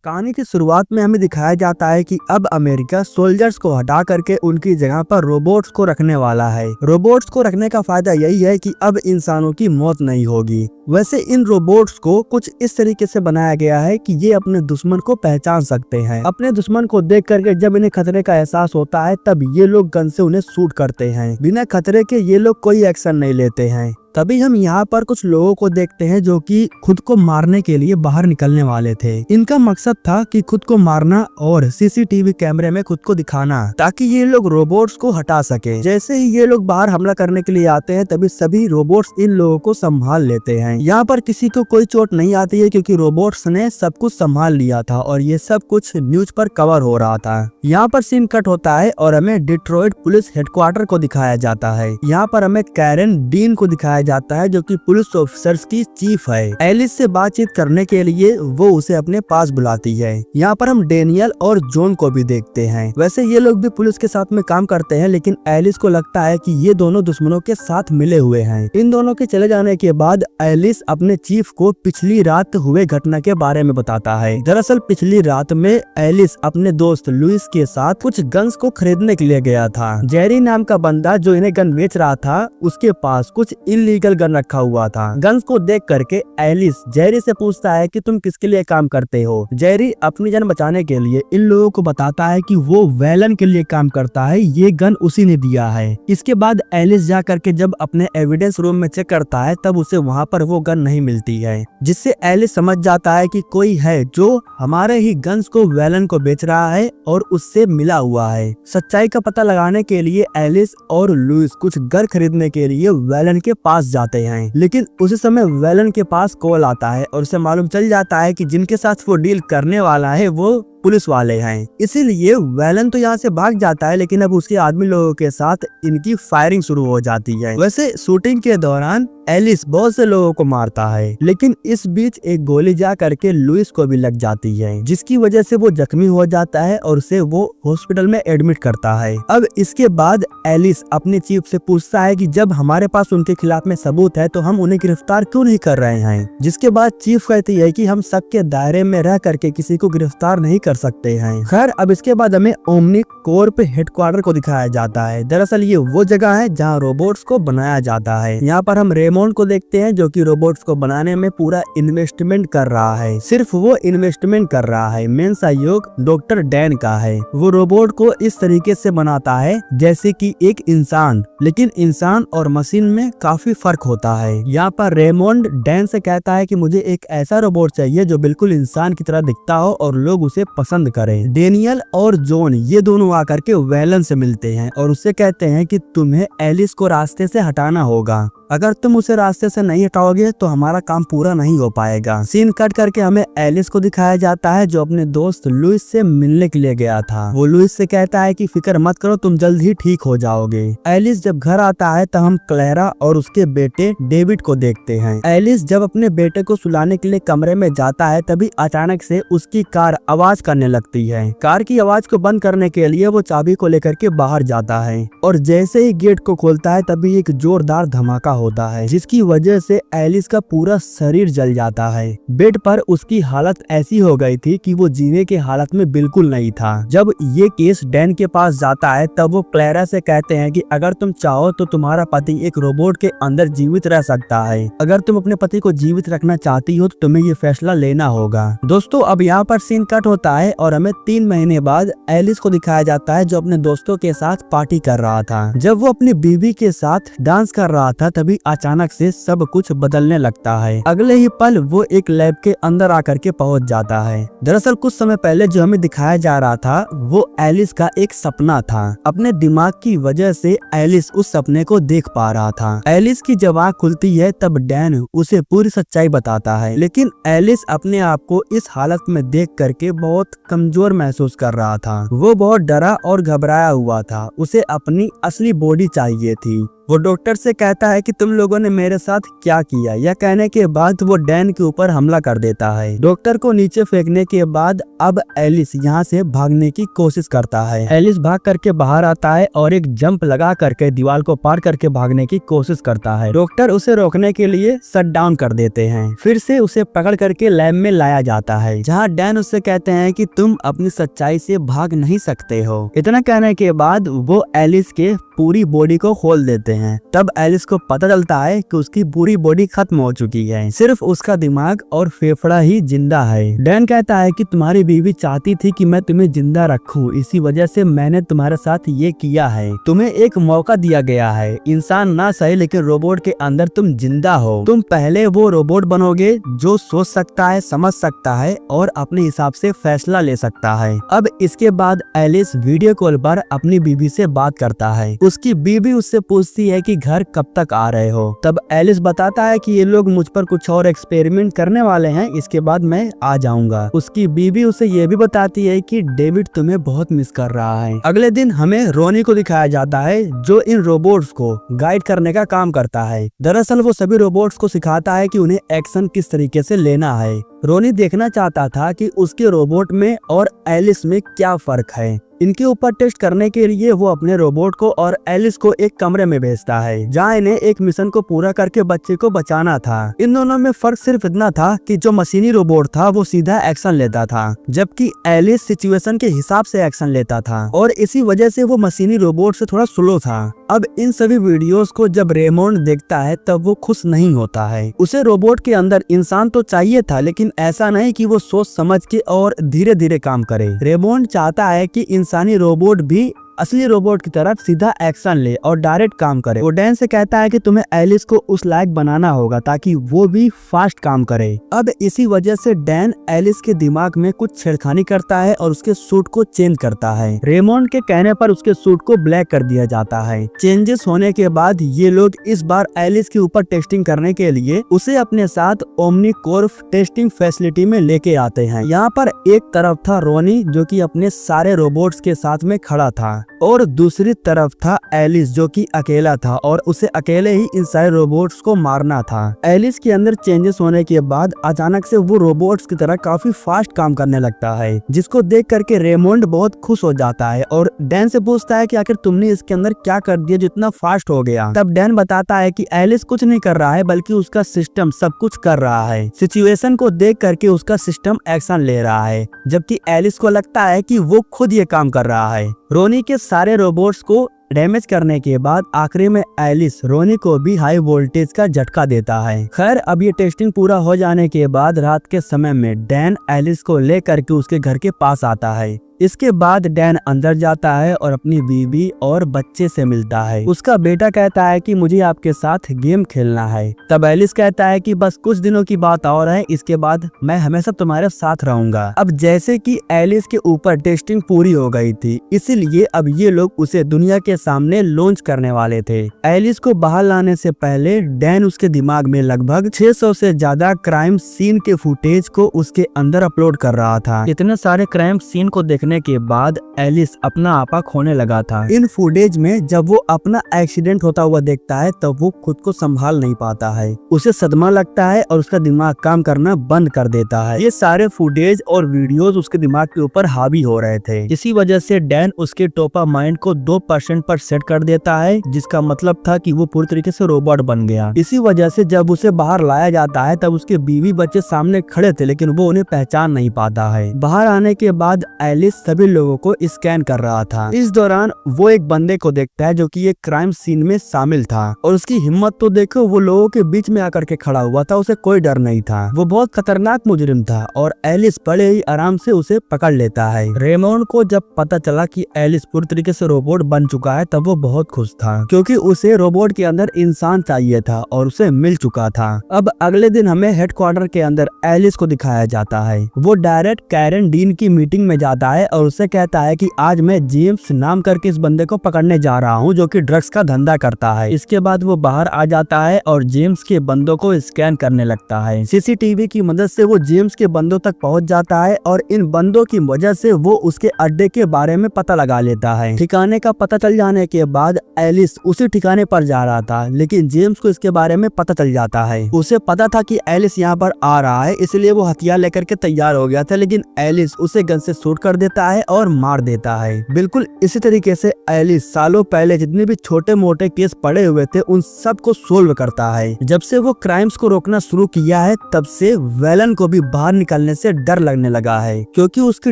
कहानी की शुरुआत में हमें दिखाया जाता है कि अब अमेरिका सोल्जर्स को हटा करके उनकी जगह पर रोबोट्स को रखने वाला है। रोबोट्स को रखने का फायदा यही है कि अब इंसानों की मौत नहीं होगी। वैसे इन रोबोट्स को कुछ इस तरीके से बनाया गया है कि ये अपने दुश्मन को पहचान सकते हैं। अपने दुश्मन को देख करके जब इन्हें खतरे का एहसास होता है तब ये लोग गन से उन्हें शूट करते हैं। बिना खतरे के ये लोग कोई एक्शन नहीं लेते हैं। तभी हम यहाँ पर कुछ लोगों को देखते हैं जो कि खुद को मारने के लिए बाहर निकलने वाले थे। इनका मकसद था कि खुद को मारना और सीसीटीवी कैमरे में खुद को दिखाना ताकि ये लोग रोबोट्स को हटा सके। जैसे ही ये लोग बाहर हमला करने के लिए आते हैं तभी सभी रोबोट्स इन लोगों को संभाल लेते हैं। यहाँ पर किसी को कोई चोट नहीं आती है क्योंकि रोबोट्स ने सब कुछ संभाल लिया था और ये सब कुछ न्यूज पर कवर हो रहा था। यहाँ पर सीन कट होता है और हमें डिट्रॉइट पुलिस हेडक्वार्टर को दिखाया जाता है। यहाँ पर हमें कैरन डीन को दिखाया जाता है जो कि पुलिस ऑफिसर्स की चीफ है। एलिस से बातचीत करने के लिए वो उसे अपने पास बुलाती है। यहाँ पर हम डेनियल और जॉन को भी देखते हैं। वैसे ये लोग भी पुलिस के साथ में काम करते हैं लेकिन एलिस को लगता है कि ये दोनों दुश्मनों के साथ मिले हुए हैं। इन दोनों के चले जाने के बाद एलिस अपने चीफ को पिछली रात हुए घटना के बारे में बताता है। दरअसल पिछली रात में एलिस अपने दोस्त लुइस के साथ कुछ गन्स को खरीदने के लिए गया था। जेरी नाम का बंदा जो इन्हें गन बेच रहा था उसके पास कुछ इलीगल गन रखा हुआ था। गन्स को देख करके एलिस जेरी से पूछता है कि तुम किसके लिए काम करते हो। जेरी अपनी जान बचाने के लिए इन लोगों को बताता है कि वो वेलन के लिए काम करता है, ये गन उसी ने दिया है। इसके बाद एलिस जा करके जब अपने एविडेंस रूम में चेक करता है तब उसे वहाँ पर वो गन नहीं मिलती है, जिससे एलिस समझ जाता है कि कोई है जो हमारे ही गन्स को वेलन को बेच रहा है और उससे मिला हुआ है। सच्चाई का पता लगाने के लिए एलिस और लुइस कुछ घर खरीदने के लिए वेलन के पास जाते हैं, लेकिन उसी समय वेलन के पास कॉल आता है और उसे मालूम चल जाता है कि जिनके साथ वो डील करने वाला है वो पुलिस वाले हैं। इसीलिए वेलन तो यहाँ से भाग जाता है लेकिन अब उसके आदमी लोगों के साथ इनकी फायरिंग शुरू हो जाती है। वैसे शूटिंग के दौरान एलिस बहुत से लोगों को मारता है लेकिन इस बीच एक गोली जा करके लुइस को भी लग जाती है, जिसकी वजह से वो जख्मी हो जाता है और उसे वो हॉस्पिटल में एडमिट करता है। अब इसके बाद एलिस अपने चीफ से पूछता है कि जब हमारे पास उनके खिलाफ में सबूत है तो हम उन्हें गिरफ्तार क्यों नहीं कर रहे हैं। जिसके बाद चीफ कहती है कि हम शक के दायरे में रह करके किसी को गिरफ्तार नहीं कर सकते हैं। खैर अब इसके बाद हमें ओमनी कॉर्प हेडक्वार्टर को दिखाया जाता है। दरअसल ये वो जगह है जहाँ रोबोट्स को बनाया जाता है। यहाँ पर हम रेमोंड को देखते हैं जो कि रोबोट्स को बनाने में पूरा इन्वेस्टमेंट कर रहा है। सिर्फ वो इन्वेस्टमेंट कर रहा है, मेन सहयोग डॉक्टर डैन का है। वो रोबोट को इस तरीके से बनाता है जैसे कि एक इंसान, लेकिन इंसान और मशीन में काफी फर्क होता है। यहाँ पर रेमोंड डैन से कहता है कि मुझे एक ऐसा रोबोट चाहिए जो बिल्कुल इंसान की तरह दिखता हो और लोग उसे पसंद करें। डेनियल और जॉन ये दोनों आकर के वेलन से मिलते हैं और उससे कहते हैं कि तुम्हें एलिस को रास्ते से हटाना होगा। अगर तुम उसे रास्ते से नहीं हटाओगे तो हमारा काम पूरा नहीं हो पाएगा। सीन कट करके हमें एलिस को दिखाया जाता है जो अपने दोस्त लुइस से मिलने के लिए गया था। वो लुइस से कहता है कि फिक्र मत करो, तुम जल्द ही ठीक हो जाओगे। एलिस जब घर आता है तब हम क्लेरा और उसके बेटे डेविड को देखते हैं। एलिस जब अपने बेटे को सुलाने के लिए कमरे में जाता है तभी अचानक से उसकी कार आवाज करने लगती है। कार की आवाज को बंद करने के लिए वो चाबी को लेकर के बाहर जाता है और जैसे ही गेट को खोलता है तभी एक जोरदार धमाका होता है, जिसकी वजह से एलिस का पूरा शरीर जल जाता है। बेड पर उसकी हालत ऐसी हो गई थी कि वो जीने की हालत में बिल्कुल नहीं था। जब ये केस डैन के पास जाता है तब वो क्लेरा से कहते हैं कि अगर तुम चाहो तो तुम्हारा पति एक रोबोट के अंदर जीवित रह सकता है। अगर तुम अपने पति को जीवित रखना चाहती हो तो तुम्हें ये फैसला लेना होगा। दोस्तों अब यहाँ पर सीन कट होता है और हमें 3 महीने बाद एलिस को दिखाया जाता है जो अपने दोस्तों के साथ पार्टी कर रहा था। जब वो अपनी बीवी के साथ डांस कर रहा था तभी अचानक से सब कुछ बदलने लगता है। अगले ही पल वो एक लैब के अंदर आकर के पहुंच जाता है। दरअसल कुछ समय पहले जो हमें दिखाया जा रहा था वो एलिस का एक सपना था। अपने दिमाग की वजह से एलिस उस सपने को देख पा रहा था। एलिस की जब आँख खुलती है तब डैन उसे पूरी सच्चाई बताता है, लेकिन एलिस अपने आप को इस हालत में देख करके बहुत कमजोर महसूस कर रहा था। वो बहुत डरा और घबराया हुआ था। उसे अपनी असली बॉडी चाहिए थी। वो डॉक्टर से कहता है कि तुम लोगों ने मेरे साथ क्या किया। यह कहने के बाद वो डैन के ऊपर हमला कर देता है। डॉक्टर को नीचे फेंकने के बाद अब एलिस यहाँ से भागने की कोशिश करता है। एलिस भाग करके बाहर आता है और एक जंप लगा करके दीवार को पार करके भागने की कोशिश करता है। डॉक्टर उसे रोकने के लिए शट डाउन कर देते हैं। फिर से उसे पकड़ करके लैब में लाया जाता है, जहाँ डैन उससे कहते हैं कि तुम अपनी सच्चाई से भाग नहीं सकते हो। इतना कहने के बाद वो एलिस के पूरी बॉडी को खोल देते हैं। तब एलिस को पता चलता है कि उसकी पूरी बॉडी खत्म हो चुकी है, सिर्फ उसका दिमाग और फेफड़ा ही जिंदा है। डैन कहता है कि तुम्हारी बीवी चाहती थी कि मैं तुम्हें जिंदा रखूं, इसी वजह से मैंने तुम्हारे साथ ये किया है। तुम्हें एक मौका दिया गया है, इंसान ना सही लेकिन रोबोट के अंदर तुम जिंदा हो। तुम पहले वो रोबोट बनोगे जो सोच सकता है, समझ सकता है और अपने हिसाब से फैसला ले सकता है। अब इसके बाद एलिस वीडियो कॉल पर अपनी बीवी से बात करता है। उसकी बीवी उससे पूछती है कि घर कब तक आ रहे हो। तब एलिस बताता है कि ये लोग मुझ पर कुछ और एक्सपेरिमेंट करने वाले हैं, इसके बाद मैं आ जाऊंगा। उसकी बीवी उसे ये भी बताती है कि डेविड तुम्हें बहुत मिस कर रहा है। अगले दिन हमें रोनी को दिखाया जाता है, जो इन रोबोट्स को गाइड करने का काम करता है। दरअसल वो सभी रोबोट्स को सिखाता है कि उन्हें एक्शन किस तरीके से लेना है। रोनी देखना चाहता था कि उसके रोबोट में और एलिस में क्या फर्क है। इनके ऊपर टेस्ट करने के लिए वो अपने रोबोट को और एलिस को एक कमरे में भेजता है, जहाँ इन्हें एक मिशन को पूरा करके बच्चे को बचाना था। इन दोनों में फर्क सिर्फ इतना था कि जो मशीनी रोबोट था वो सीधा एक्शन लेता था, जबकि एलिस सिचुएशन के हिसाब से एक्शन लेता था और इसी वजह से वो मशीनी रोबोट से थोड़ा स्लो था। अब इन सभी वीडियोस को जब रेमोंड देखता है तब वो खुश नहीं होता है। उसे रोबोट के अंदर इंसान तो चाहिए था, लेकिन ऐसा नहीं कि वो सोच समझ के और धीरे धीरे काम करे। रेमोंड चाहता है कि इंसानी रोबोट भी असली रोबोट की तरफ सीधा एक्शन ले और डायरेक्ट काम करे। वो डैन से कहता है कि तुम्हें एलिस को उस लायक बनाना होगा ताकि वो भी फास्ट काम करे। अब इसी वजह से डैन एलिस के दिमाग में कुछ छेड़खानी करता है और उसके सूट को चेंज करता है। रेमोंड के कहने पर उसके सूट को ब्लैक कर दिया जाता है। चेंजेस होने के बाद ये लोग इस बार एलिस के ऊपर टेस्टिंग करने के लिए उसे अपने साथ ओमनीकॉर्प टेस्टिंग फैसिलिटी में लेके आते हैं। यहाँ पर एक तरफ था रोनी, जो कि अपने सारे रोबोट्स के साथ में खड़ा था, और दूसरी तरफ था एलिस, जो कि अकेला था और उसे अकेले ही इन सारे रोबोट्स को मारना था। एलिस के अंदर चेंजेस होने के बाद अचानक से वो रोबोट्स की तरह काफी फास्ट काम करने लगता है, जिसको देख करके रेमोंड बहुत खुश हो जाता है और डैन से पूछता है कि आखिर तुमने इसके अंदर क्या कर दिया जो इतना फास्ट हो गया। तब डैन बताता है कि एलिस कुछ नहीं कर रहा है, बल्कि उसका सिस्टम सब कुछ कर रहा है। सिचुएशन को देख करके उसका सिस्टम एक्शन ले रहा है, जबकि एलिस को लगता है कि वो खुद ये काम कर रहा है। रोनी के सारे रोबोट्स को डैमेज करने के बाद आखिरी में एलिस रोनी को भी हाई वोल्टेज का झटका देता है। खैर, अब ये टेस्टिंग पूरा हो जाने के बाद रात के समय में डैन एलिस को लेकर के उसके घर के पास आता है। इसके बाद डैन अंदर जाता है और अपनी बीवी और बच्चे से मिलता है। उसका बेटा कहता है कि मुझे आपके साथ गेम खेलना है। तब एलिस कहता है कि बस कुछ दिनों की बात और है, इसके बाद मैं हमेशा तुम्हारे साथ रहूंगा। अब जैसे कि एलिस के ऊपर टेस्टिंग पूरी हो गई थी, इसीलिए अब ये लोग उसे दुनिया के सामने लॉन्च करने वाले थे। एलिस को बाहर लाने से पहले डैन उसके दिमाग में लगभग 600 से ज्यादा क्राइम सीन के फुटेज को उसके अंदर अपलोड कर रहा था। इतने सारे क्राइम सीन को देखने के बाद एलिस अपना आपा खोने लगा था। इन फुटेज में जब वो अपना एक्सीडेंट होता हुआ देखता है तब वो खुद को संभाल नहीं पाता है। उसे सदमा लगता है और उसका दिमाग काम करना बंद कर देता है। ये सारे फुटेज और वीडियोस उसके दिमाग के ऊपर हावी हो रहे थे। इसी वजह से डैन उसके टोपा माइंड को 2% पर सेट कर देता है, जिसका मतलब था कि वो पूरी तरीके से रोबोट बन गया। इसी वजह से जब उसे बाहर लाया जाता है तब उसके बीवी बच्चे सामने खड़े थे, लेकिन वो उन्हें पहचान नहीं पाता है। बाहर आने के बाद एलिस सभी लोगों को स्कैन कर रहा था। इस दौरान वो एक बंदे को देखता है जो कि एक क्राइम सीन में शामिल था, और उसकी हिम्मत तो देखो, वो लोगों के बीच में आकर के खड़ा हुआ था, उसे कोई डर नहीं था। वो बहुत खतरनाक मुजरिम था और एलिस बड़े ही आराम से उसे पकड़ लेता है। रेमोंड को जब पता चला कि एलिस पूरी तरीके से रोबोट बन चुका है तब वो बहुत खुश था, क्योंकि उसे रोबोट के अंदर इंसान चाहिए था और उसे मिल चुका था। अब अगले दिन हमें हेडक्वार्टर के अंदर एलिस को दिखाया जाता है। वो डायरेक्ट कैरन डीन की मीटिंग में जाता है है और उससे कहता है कि आज मैं जेम्स नाम करके इस बंदे को पकड़ने जा रहा हूँ जो कि ड्रग्स का धंधा करता है। इसके बाद वो बाहर आ जाता है और जेम्स के बंदों को स्कैन करने लगता है। सीसीटीवी की मदद से वो जेम्स के बंदों तक पहुंच जाता है और इन बंदों की वजह से वो उसके अड्डे के बारे में पता लगा लेता है। ठिकाने का पता चल जाने के बाद एलिस उसी ठिकाने पर जा रहा था, लेकिन जेम्स को इसके बारे में पता चल जाता है। उसे पता था कि एलिस यहाँ पर आ रहा है, इसलिए वो हथियार लेकर के तैयार हो गया था, लेकिन एलिस उसे गन से शूट कर देता है और मार देता है। बिल्कुल इसी तरीके से एलिस सालों पहले जितने भी छोटे मोटे केस पड़े हुए थे उन सब को सोल्व करता है। जब से वो क्राइम्स को रोकना शुरू किया है तब से वेलन को भी बाहर निकलने से डर लगने लगा है, क्योंकि उसकी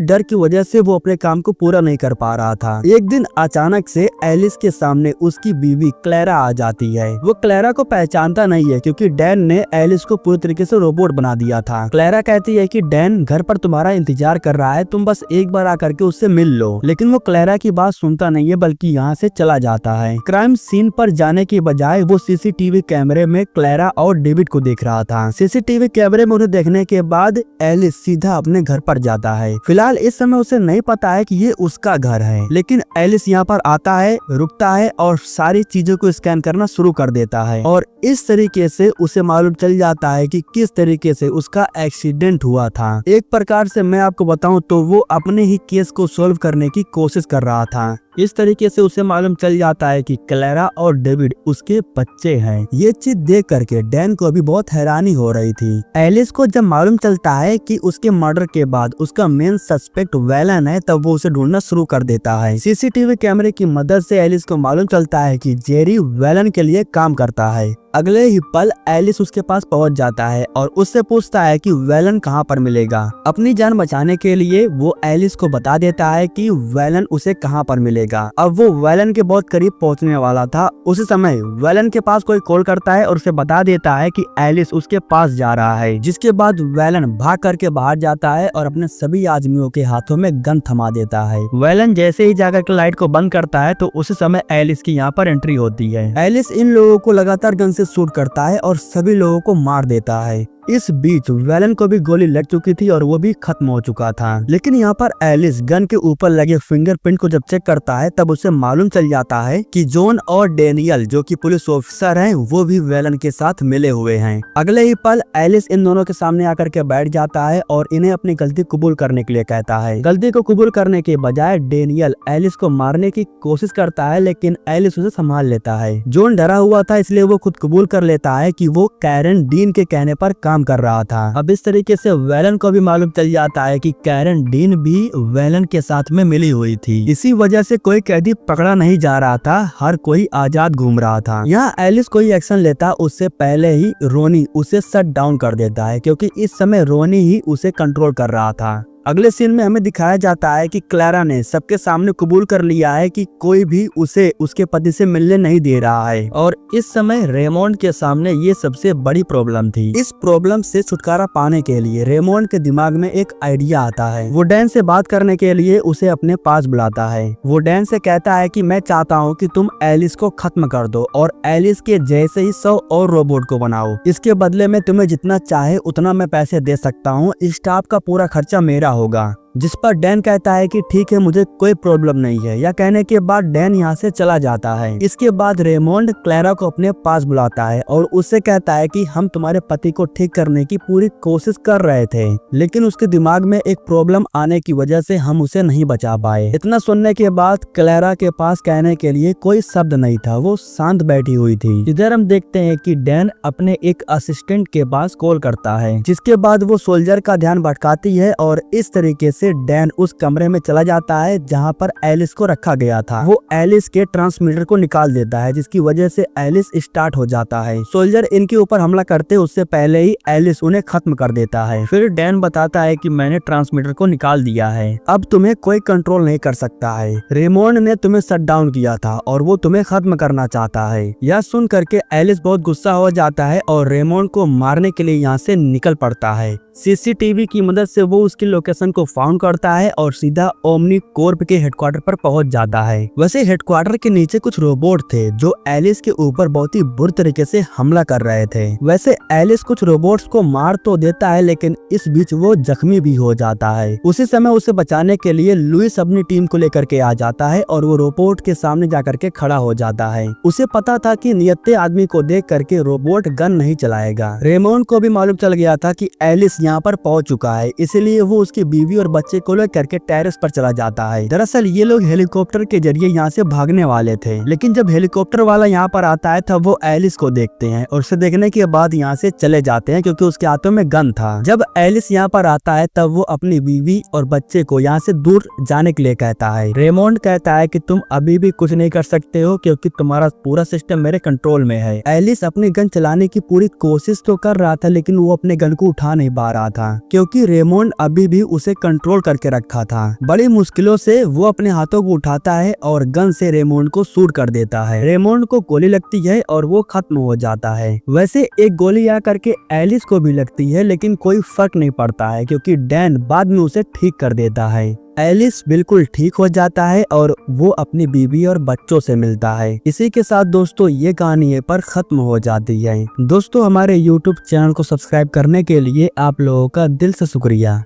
डर की वजह से वो अपने काम को पूरा नहीं कर पा रहा था। एक दिन अचानक से एलिस के सामने उसकी बीवी क्लेरा आ जाती है। वो क्लेरा को पहचानता नहीं है क्योंकि डैन ने एलिस को पूरी तरीके से रोबोट बना दिया था। क्लेरा कहती है कि डैन घर पर तुम्हारा इंतजार कर रहा है, तुम बस एक बार आकर के उससे मिल लो। लेकिन वो क्लेरा की बात सुनता नहीं है बल्कि यहाँ से चला जाता है। क्राइम सीन पर जाने के बजाय वो सीसीटीवी कैमरे में क्लेरा और डेविड को देख रहा था। सीसीटीवी कैमरे में उन्हें देखने के बाद एलिस सीधा अपने घर पर जाता है। फिलहाल इस समय उसे नहीं पता है कि ये उसका घर है, लेकिन एलिस यहाँ पर आता है, रुकता है और सारी चीजों को स्कैन करना शुरू कर देता है और इस तरीके से उसे मालूम चल जाता है कि किस तरीके से उसका एक्सीडेंट हुआ था। एक प्रकार से मैं आपको बताऊं तो वो अपने ही केस को सॉल्व करने की कोशिश कर रहा था। इस तरीके से उसे मालूम चल जाता है कि क्लेरा और डेविड उसके बच्चे हैं। ये चीज देख करके डैन को भी बहुत हैरानी हो रही थी। एलिस को जब मालूम चलता है कि उसके मर्डर के बाद उसका मेन सस्पेक्ट वेलन है, तब वो उसे ढूंढना शुरू कर देता है। सीसीटीवी कैमरे की मदद से एलिस को मालूम चलता है कि जेरी वेलन के लिए काम करता है। अगले ही पल एलिस उसके पास पहुंच जाता है और उससे पूछता है कि वेलन कहां पर मिलेगा। अपनी जान बचाने के लिए वो एलिस को बता देता है कि वेलन उसे कहां पर मिलेगा। अब वो वेलन के बहुत करीब पहुंचने वाला था। उसी समय वेलन के पास कोई कॉल करता है और उसे बता देता है कि एलिस उसके पास जा रहा है, जिसके बाद वेलन भाग करके बाहर जाता है और अपने सभी आदमियों के हाथों में गन थमा देता है। वेलन जैसे ही जाकर के लाइट को बंद करता है तो उसी समय एलिस की यहाँ पर एंट्री होती है। एलिस इन लोगों को लगातार गन से शूट करता है और सभी लोगों को मार देता है। इस बीच वेलन को भी गोली लग चुकी थी और वो भी खत्म हो चुका था। लेकिन यहाँ पर एलिस गन के ऊपर लगे फिंगरप्रिंट को जब चेक करता है तब उसे मालूम चल जाता है कि जॉन और डेनियल जो कि पुलिस ऑफिसर हैं वो भी वेलन के साथ मिले हुए हैं। अगले ही पल एलिस इन दोनों के सामने आकर के बैठ जाता है और इन्हें अपनी गलती कबूल करने के लिए कहता है। गलती को कबूल करने के बजाय डेनियल एलिस को मारने की कोशिश करता है, लेकिन एलिस उसे संभाल लेता है। जॉन डरा हुआ था इसलिए वो खुद कबूल कर लेता है कि वो कैरन डीन के कहने पर काम कर रहा था। अब इस तरीके से वेलन को भी मालूम चल जाता है कि कैरन डीन भी वेलन के साथ में मिली हुई थी। इसी वजह से कोई कैदी पकड़ा नहीं जा रहा था, हर कोई आजाद घूम रहा था। यहाँ एलिस कोई एक्शन लेता उससे पहले ही रोनी उसे शट डाउन कर देता है, क्योंकि इस समय रोनी ही उसे कंट्रोल कर रहा था। अगले सीन में हमें दिखाया जाता है कि क्लेरा ने सबके सामने कबूल कर लिया है कि कोई भी उसे उसके पति से मिलने नहीं दे रहा है, और इस समय रेमोंड के सामने ये सबसे बड़ी प्रॉब्लम थी। इस प्रॉब्लम से छुटकारा पाने के लिए रेमोंड के दिमाग में एक आइडिया आता है। वो डैन से बात करने के लिए उसे अपने पास बुलाता है। वो डैन से कहता है कि मैं चाहता हूँ कि तुम एलिस को खत्म कर दो और एलिस के जैसे ही 100 और रोबोट को बनाओ। इसके बदले में तुम्हें जितना चाहे उतना मैं पैसे दे सकता हूँ, स्टाफ का पूरा खर्चा मेरा होगा। जिस पर डैन कहता है कि ठीक है, मुझे कोई प्रॉब्लम नहीं है। यह कहने के बाद डैन यहाँ से चला जाता है। इसके बाद रेमोंड क्लेरा को अपने पास बुलाता है और उससे कहता है कि हम तुम्हारे पति को ठीक करने की पूरी कोशिश कर रहे थे, लेकिन उसके दिमाग में एक प्रॉब्लम आने की वजह से हम उसे नहीं बचा पाए। इतना सुनने के बाद क्लेरा के पास कहने के लिए कोई शब्द नहीं था, वो शांत बैठी हुई थी। इधर हम देखते हैं कि डैन अपने एक असिस्टेंट के पास कॉल करता है, जिसके बाद वो सोल्जर का ध्यान भटकाती है और इस तरीके से डैन उस कमरे में चला जाता है जहां पर एलिस को रखा गया था। वो एलिस के ट्रांसमीटर को निकाल देता है, जिसकी वजह से एलिस स्टार्ट हो जाता है। सोल्जर इनके ऊपर हमला करते उससे पहले ही एलिस उन्हें खत्म कर देता है। फिर डैन बताता है कि मैंने ट्रांसमीटर को निकाल दिया है, अब तुम्हें कोई कंट्रोल नहीं कर सकता है। रेमोंड ने तुम्हें शट डाउन किया था और वो तुम्हें खत्म करना चाहता है। यह सुन करके एलिस बहुत गुस्सा हो जाता है और रेमोंड को मारने के लिए यहाँ से निकल पड़ता है। सीसीटीवी की मदद से वो उसकी लोकेशन को फाउंड करता है और सीधा ओमनी कॉर्प के हेडक्वार्टर पर पहुंच जाता है। वैसे हेडक्वार्टर के नीचे कुछ रोबोट थे जो एलिस के ऊपर बहुत ही बुरी तरीके से हमला कर रहे थे। वैसे एलिस कुछ रोबोट्स को मार तो देता है लेकिन इस बीच वो जख्मी भी हो जाता है। उसी समय उसे बचाने के लिए लुइस अपनी टीम को लेकर के आ जाता है और वो रोबोट के सामने जाकर के खड़ा हो जाता है। उसे पता था कि नियत्ते आदमी को देख करके रोबोट गन नहीं चलाएगा। रेमोंड को भी मालूम चल गया था कि एलिस यहाँ पर पहुंच चुका है, इसलिए वो उसकी बीवी और बच्चे को लेकर के टेरेस पर चला जाता है। दरअसल ये लोग हेलीकॉप्टर के जरिए यहाँ से भागने वाले थे, लेकिन जब हेलीकॉप्टर वाला यहाँ पर आता है तब वो एलिस को देखते हैं और उसे देखने के बाद यहाँ से चले जाते हैं क्योंकि उसके हाथों में गन था। जब एलिस यहाँ पर आता है तब वो अपनी बीवी और बच्चे को यहाँ से दूर जाने के लिए कहता है। रेमोंड कहता है कि तुम अभी भी कुछ नहीं कर सकते हो क्योंकि तुम्हारा पूरा सिस्टम मेरे कंट्रोल में है। एलिस अपनी गन चलाने की पूरी कोशिश तो कर रहा था लेकिन वो अपने गन को उठा नहीं पा रहा था क्योंकि रेमोंड अभी भी उसे कंट्रोल करके रखा था। बड़ी मुश्किलों से वो अपने हाथों को उठाता है और गन से रेमोंड को शूट कर देता है। रेमोंड को गोली लगती है और वो खत्म हो जाता है। वैसे एक गोली आ करके एलिस को भी लगती है लेकिन कोई फर्क नहीं पड़ता है क्योंकि डैन बाद में उसे ठीक कर देता है। एलिस बिल्कुल ठीक हो जाता है और वो अपनी बीवी और बच्चों से मिलता है। इसी के साथ दोस्तों ये कहानी यहाँ पर खत्म हो जाती है। दोस्तों हमारे YouTube चैनल को सब्सक्राइब करने के लिए आप लोगों का दिल से शुक्रिया।